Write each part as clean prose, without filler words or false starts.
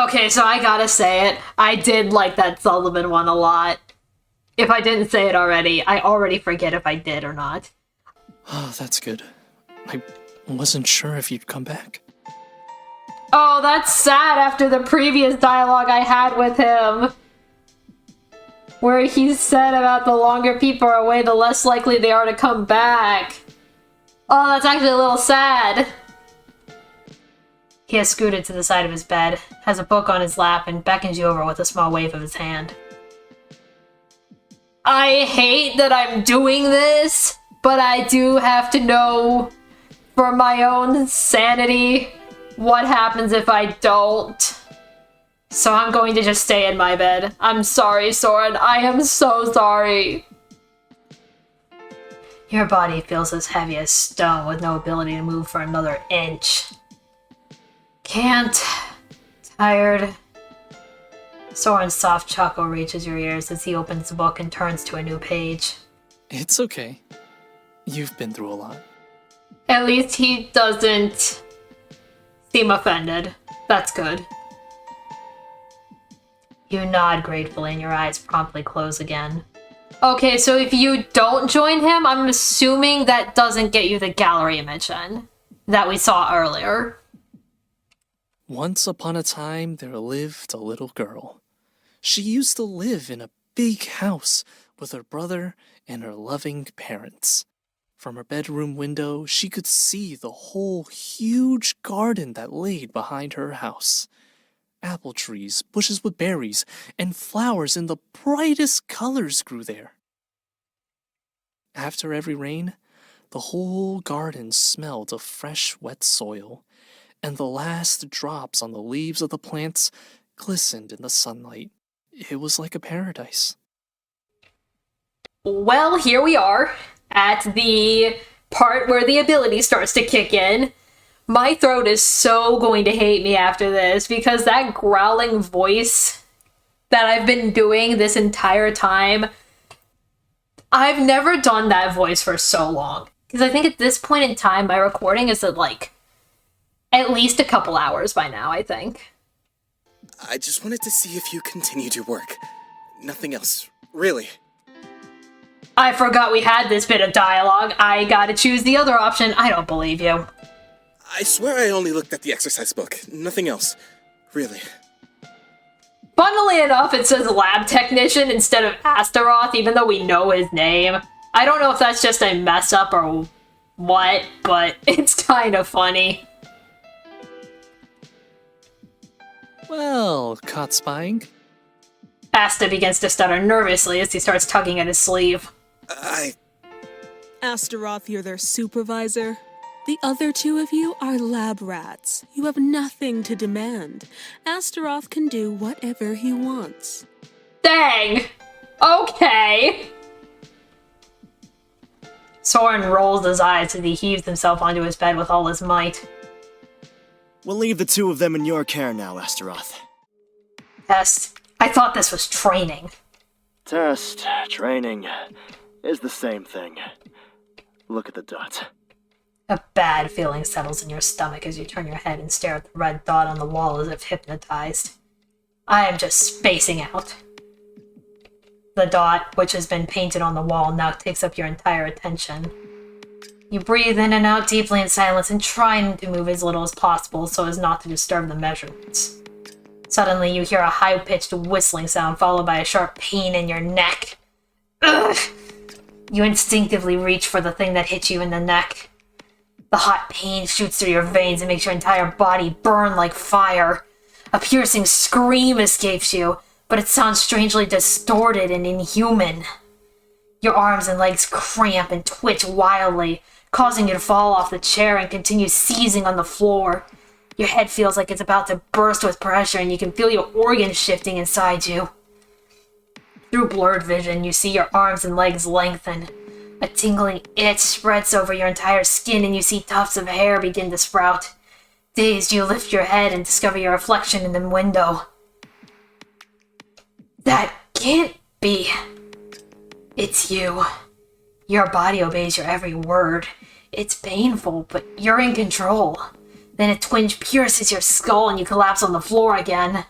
Okay, so I gotta say it. I did like that Sullivan one a lot. If I didn't say it already, I already forget if I did or not. Oh, that's good. I wasn't sure if you'd come back. Oh, that's sad after the previous dialogue I had with him. Where he said about the longer people are away, the less likely they are to come back. Oh, that's actually a little sad. He has scooted to the side of his bed, has a book on his lap, and beckons you over with a small wave of his hand. I hate that I'm doing this, but I do have to know, for my own sanity, what happens if I don't. So I'm going to just stay in my bed. I'm sorry, Soren. I am so sorry. Your body feels as heavy as stone with no ability to move for another inch. Can't. Tired. Soren's soft chuckle reaches your ears as he opens the book and turns to a new page. It's okay. You've been through a lot. At least he doesn't seem offended. That's good. You nod gratefully and your eyes promptly close again. Okay, so if you don't join him, I'm assuming that doesn't get you the gallery image then, that we saw earlier. Once upon a time, there lived a little girl. She used to live in a big house with her brother and her loving parents. From her bedroom window, she could see the whole huge garden that laid behind her house. Apple trees, bushes with berries, and flowers in the brightest colors grew there. After every rain, the whole garden smelled of fresh, wet soil, and the last drops on the leaves of the plants glistened in the sunlight. It was like a paradise. Well, here we are at the part where the ability starts to kick in. My throat is so going to hate me after this because that growling voice that I've been doing this entire time, I've never done that voice for so long. Because I think at this point in time, my recording is at like at least a couple hours by now, I think. I just wanted to see if you continued your work. Nothing else, really. I forgot we had this bit of dialogue. I gotta choose the other option. I don't believe you. I swear I only looked at the exercise book. Nothing else. Really. Funnily enough, it says lab technician instead of Astaroth, even though we know his name. I don't know if that's just a mess up or what, but it's kind of funny. Well, caught spying? Asta begins to stutter nervously as he starts tugging at his sleeve. Astaroth, you're their supervisor. The other two of you are lab rats. You have nothing to demand. Astaroth can do whatever he wants. Dang! Okay! Soren rolls his eyes as he heaves himself onto his bed with all his might. We'll leave the two of them in your care now, Astaroth. Test. I thought this was training. Test, training, is the same thing. Look at the dot. A bad feeling settles in your stomach as you turn your head and stare at the red dot on the wall as if hypnotized. I am just spacing out. The dot, which has been painted on the wall, now takes up your entire attention. You breathe in and out deeply in silence and try to move as little as possible so as not to disturb the measurements. Suddenly, you hear a high-pitched whistling sound followed by a sharp pain in your neck. Ugh! You instinctively reach for the thing that hit you in the neck. The hot pain shoots through your veins and makes your entire body burn like fire. A piercing scream escapes you, but it sounds strangely distorted and inhuman. Your arms and legs cramp and twitch wildly, causing you to fall off the chair and continue seizing on the floor. Your head feels like it's about to burst with pressure, and you can feel your organs shifting inside you. Through blurred vision, you see your arms and legs lengthen. A tingling itch spreads over your entire skin, and you see tufts of hair begin to sprout. Dazed, you lift your head and discover your reflection in the window. That can't be. It's you. Your body obeys your every word. It's painful, but you're in control. Then a twinge pierces your skull and you collapse on the floor again.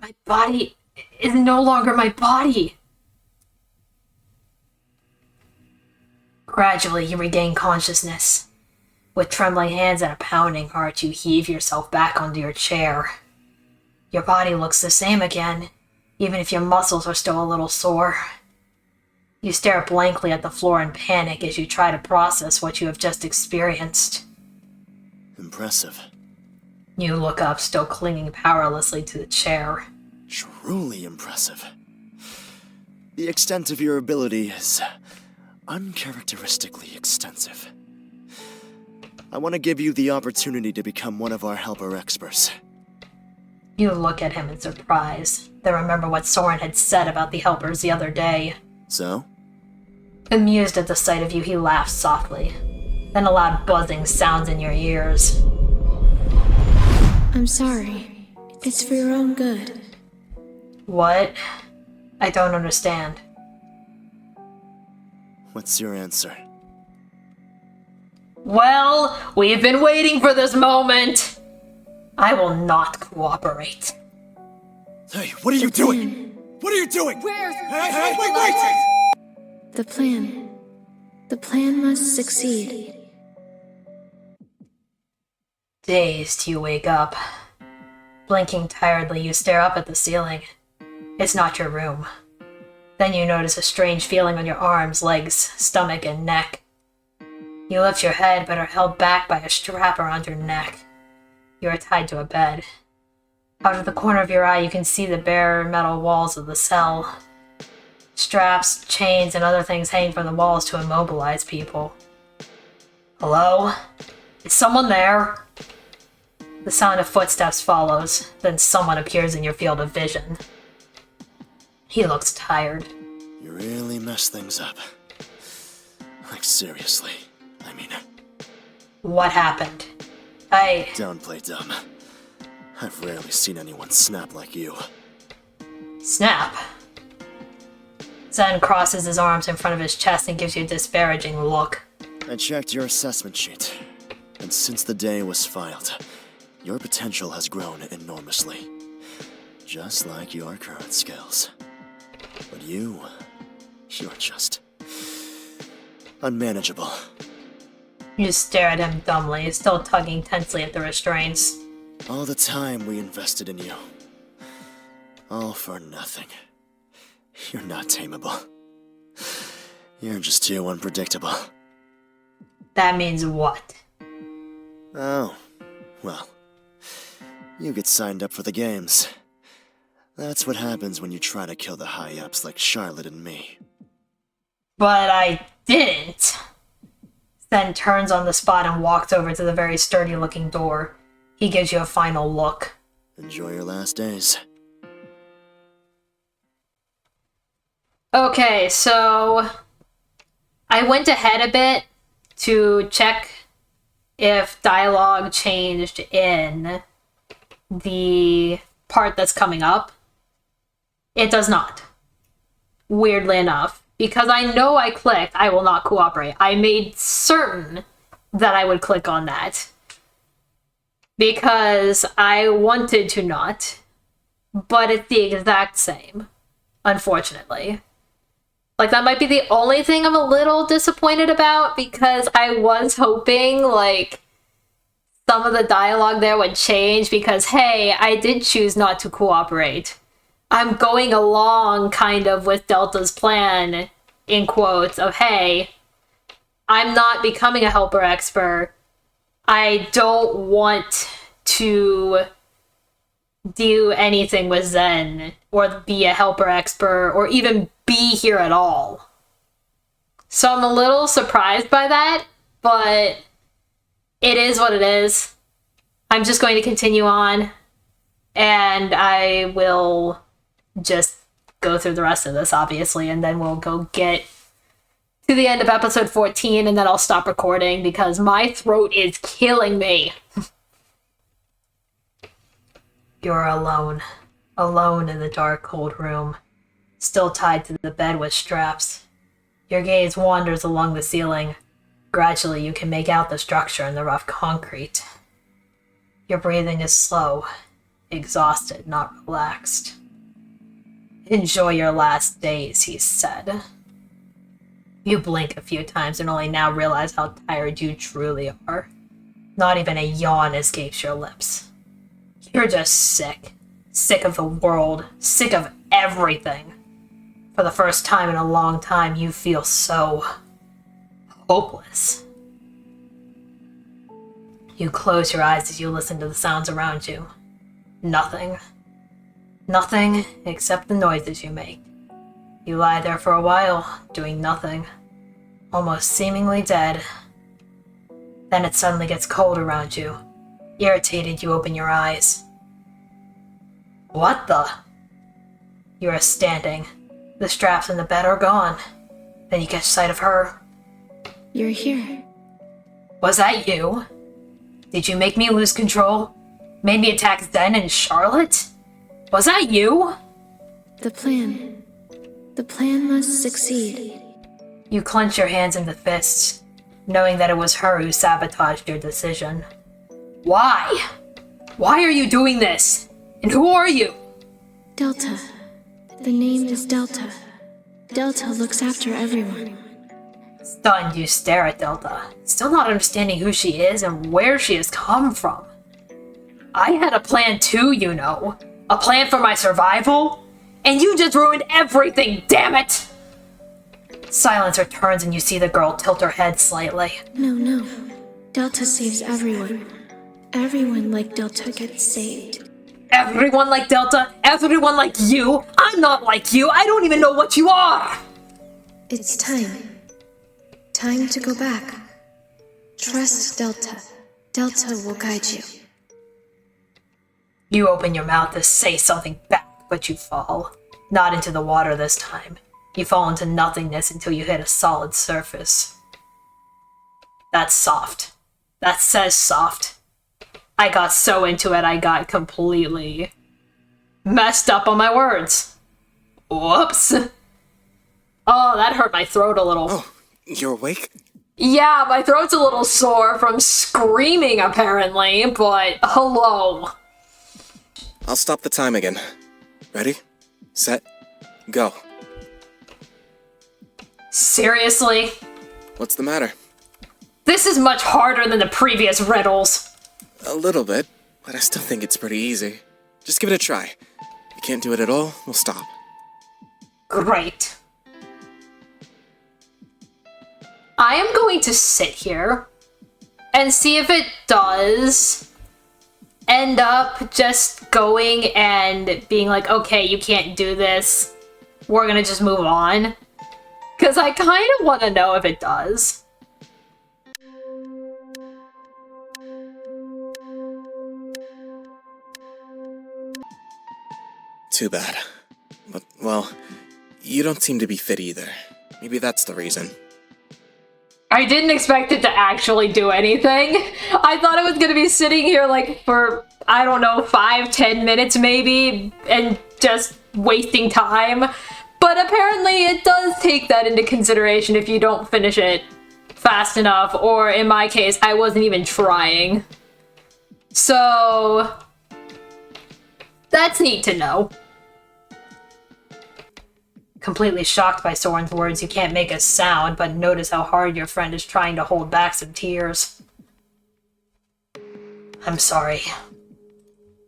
My body is no longer my body. Gradually, you regain consciousness. With trembling hands and a pounding heart, you heave yourself back onto your chair. Your body looks the same again, even if your muscles are still a little sore. You stare blankly at the floor in panic as you try to process what you have just experienced. Impressive. You look up, still clinging powerlessly to the chair. Truly impressive. The extent of your ability is uncharacteristically extensive. I want to give you the opportunity to become one of our helper experts. You look at him in surprise, then remember what Soren had said about the helpers the other day. So? Amused at the sight of you, he laughs softly. Then a loud buzzing sounds in your ears. I'm sorry. It's for your own good. What? I don't understand. What's your answer? Well, we've been waiting for this moment. I will not cooperate. Hey, what are you doing? What are you doing? Hey, wait! The plan. The plan must succeed. Dazed, you wake up. Blinking tiredly, you stare up at the ceiling. It's not your room. Then you notice a strange feeling on your arms, legs, stomach, and neck. You lift your head, but are held back by a strap around your neck. You are tied to a bed. Out of the corner of your eye, you can see the bare metal walls of the cell. Straps, chains, and other things hang from the walls to immobilize people. Hello? Is someone there? The sound of footsteps follows, then someone appears in your field of vision. He looks tired. You really messed things up. Like, seriously. I mean... What happened? Don't play dumb. I've rarely seen anyone snap like you. Snap? Zen crosses his arms in front of his chest and gives you a disparaging look. I checked your assessment sheet, and since the day was filed, your potential has grown enormously. Just like your current skills. But you're just... unmanageable. You stare at him dumbly, still tugging tensely at the restraints. All the time we invested in you. All for nothing. You're not tameable. You're just too unpredictable. That means what? Oh, well. You get signed up for the games. That's what happens when you try to kill the high-ups like Charlotte and me. But I didn't. Then turns on the spot and walks over to the very sturdy-looking door. He gives you a final look. Enjoy your last days. Okay, so I went ahead a bit to check if dialogue changed in the part that's coming up. It does not. Weirdly enough. Because I know I clicked, I will not cooperate. I made certain that I would click on that. Because I wanted to not. But it's the exact same. Unfortunately. Like, that might be the only thing I'm a little disappointed about, because I was hoping, like, some of the dialogue there would change, because, hey, I did choose not to cooperate. I'm going along, kind of, with Delta's plan, in quotes, of, hey, I'm not becoming a helper expert. I don't want to do anything with Zen, or be a helper expert, or even be here at all. So I'm a little surprised by that, but it is what it is. I'm just going to continue on, and I will just go through the rest of this, obviously, and then we'll go get to the end of episode 14, and then I'll stop recording because my throat is killing me. You're alone. Alone in the dark, cold room. Still tied to the bed with straps. Your gaze wanders along the ceiling. Gradually, you can make out the structure in the rough concrete. Your breathing is slow, exhausted, not relaxed. Enjoy your last days, he said. You blink a few times and only now realize how tired you truly are. Not even a yawn escapes your lips. You're just sick. Sick of the world. Sick of everything. For the first time in a long time, you feel so hopeless. You close your eyes as you listen to the sounds around you. Nothing. Nothing except the noises you make. You lie there for a while, doing nothing. Almost seemingly dead. Then it suddenly gets cold around you. Irritated, you open your eyes. What the? You are standing. The straps in the bed are gone. Then you catch sight of her. You're here. Was that you? Did you make me lose control? Made me attack Zen and Charlotte? Was that you? The plan. The plan must succeed. You clench your hands into fists, knowing that it was her who sabotaged your decision. Why? Why are you doing this? And who are you? Delta. The name is Delta. Delta looks after everyone. Stunned, you stare at Delta, still not understanding who she is and where she has come from. I had a plan too, you know. A plan for my survival? And you just ruined everything, damn it! Silence returns and you see the girl tilt her head slightly. No. Delta saves everyone. Everyone like Delta gets saved. Everyone like Delta? Everyone like you? I'm not like you. I don't even know what you are! It's time. Time to go back. Trust Delta. Delta will guide you. You open your mouth to say something back, but you fall. Not into the water this time. You fall into nothingness until you hit a solid surface. That's soft. That says soft. I got so into it, I got completely messed up on my words. Whoops. Oh, that hurt my throat a little. Oh, you're awake? Yeah, my throat's a little sore from screaming, apparently, but hello. I'll stop the time again. Ready? Set? Go. Seriously? What's the matter? This is much harder than the previous riddles. A little bit, but I still think it's pretty easy. Just give it a try. If you can't do it at all, we'll stop. Great. I am going to sit here and see if it does end up just going and being like, okay, you can't do this. We're gonna just move on. Because I kind of want to know if it does. Too bad. But, well, you don't seem to be fit either. Maybe that's the reason. I didn't expect it to actually do anything. I thought it was gonna be sitting here like for, I don't know, 5-10 minutes maybe, and just wasting time. But apparently it does take that into consideration if you don't finish it fast enough, or in my case, I wasn't even trying. So, that's neat to know. Completely shocked by Soren's words, you can't make a sound, but notice how hard your friend is trying to hold back some tears. I'm sorry.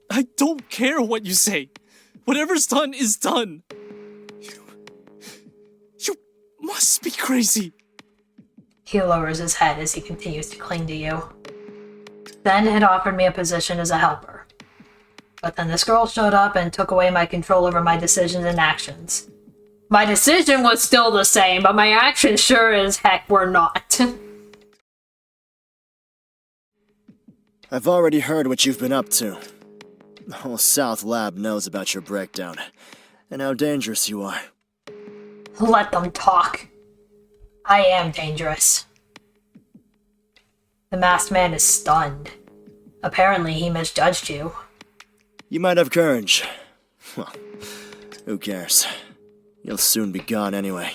I don't care what you say. Whatever's done is done. You must be crazy. He lowers his head as he continues to cling to you. Zen had offered me a position as a helper. But then this girl showed up and took away my control over my decisions and actions. My decision was still the same, but my actions sure as heck were not. I've already heard what you've been up to. The whole South Lab knows about your breakdown, and how dangerous you are. Let them talk. I am dangerous. The masked man is stunned. Apparently he misjudged you. You might have courage. Well, who cares? You'll soon be gone anyway.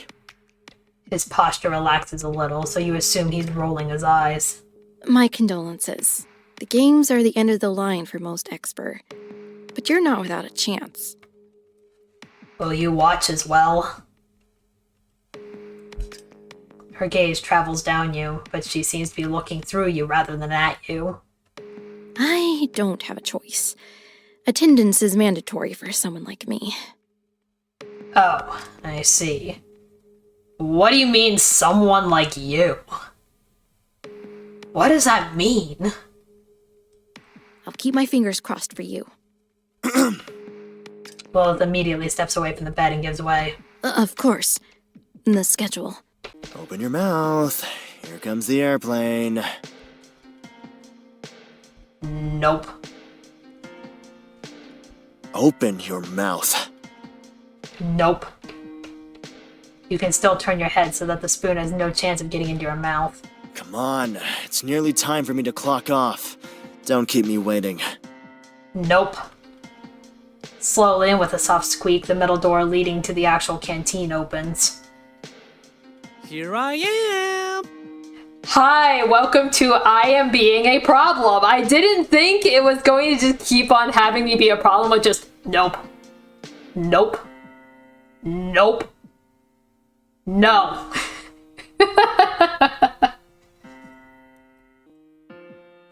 His posture relaxes a little, so you assume he's rolling his eyes. My condolences. The games are the end of the line for most expert. But you're not without a chance. Will you watch as well? Her gaze travels down you, but she seems to be looking through you rather than at you. I don't have a choice. Attendance is mandatory for someone like me. Oh, I see. What do you mean, someone like you? What does that mean? I'll keep my fingers crossed for you. Lilith immediately steps away from the bed and gives way. Of course. The schedule. Open your mouth. Here comes the airplane. Nope. Open your mouth. Nope. You can still turn your head so that the spoon has no chance of getting into your mouth. Come on, it's nearly time for me to clock off. Don't keep me waiting. Nope. Slowly and with a soft squeak, the middle door leading to the actual canteen opens. Here I am! Hi, welcome to I Am Being a Problem. I didn't think it was going to just keep on having me be a problem with just nope. Nope. Nope. No.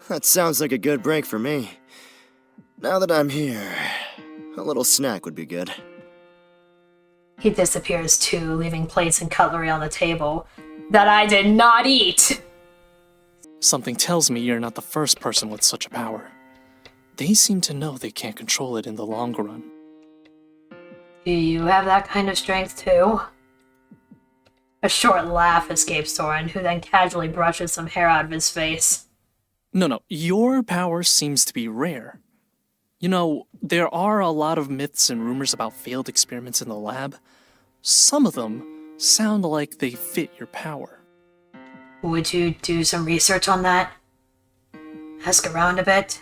That sounds like a good break for me. Now that I'm here, a little snack would be good. He disappears too, leaving plates and cutlery on the table that I did not eat. Something tells me you're not the first person with such a power. They seem to know they can't control it in the long run. Do you have that kind of strength too? A short laugh escapes Soren, who then casually brushes some hair out of his face. No, your power seems to be rare. You know, there are a lot of myths and rumors about failed experiments in the lab. Some of them sound like they fit your power. Would you do some research on that? Ask around a bit?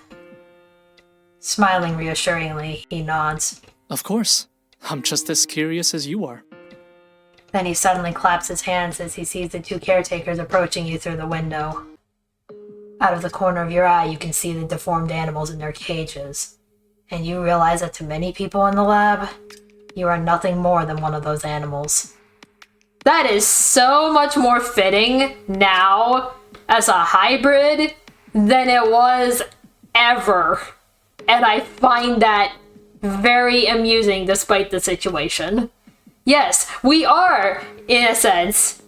Smiling reassuringly, he nods. Of course. I'm just as curious as you are. Then he suddenly claps his hands as he sees the two caretakers approaching you through the window. Out of the corner of your eye, you can see the deformed animals in their cages. And you realize that to many people in the lab, you are nothing more than one of those animals. That is so much more fitting now as a hybrid than it was ever. And I find that very amusing despite the situation. Yes, we are, in a sense,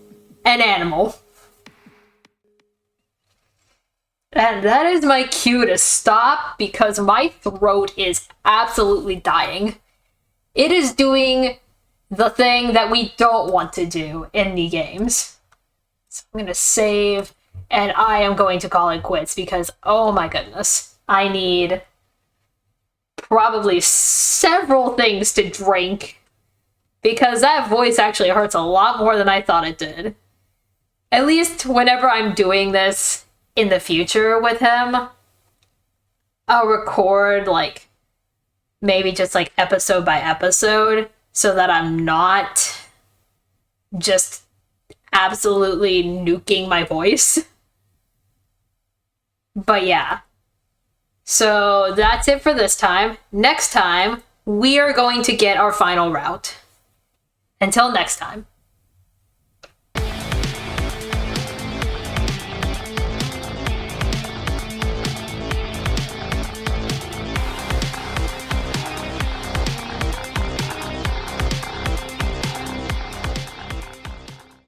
an animal. And that is my cue to stop because my throat is absolutely dying. It is doing the thing that we don't want to do in the games. So I'm going to save, and I am going to call it quits because, oh my goodness, I need probably several things to drink because that voice actually hurts a lot more than I thought it did. At least whenever I'm doing this in the future with him, I'll record like maybe just like episode by episode so that I'm not just absolutely nuking my voice. But yeah. So that's it for this time. Next time, we are going to get our final route. Until next time.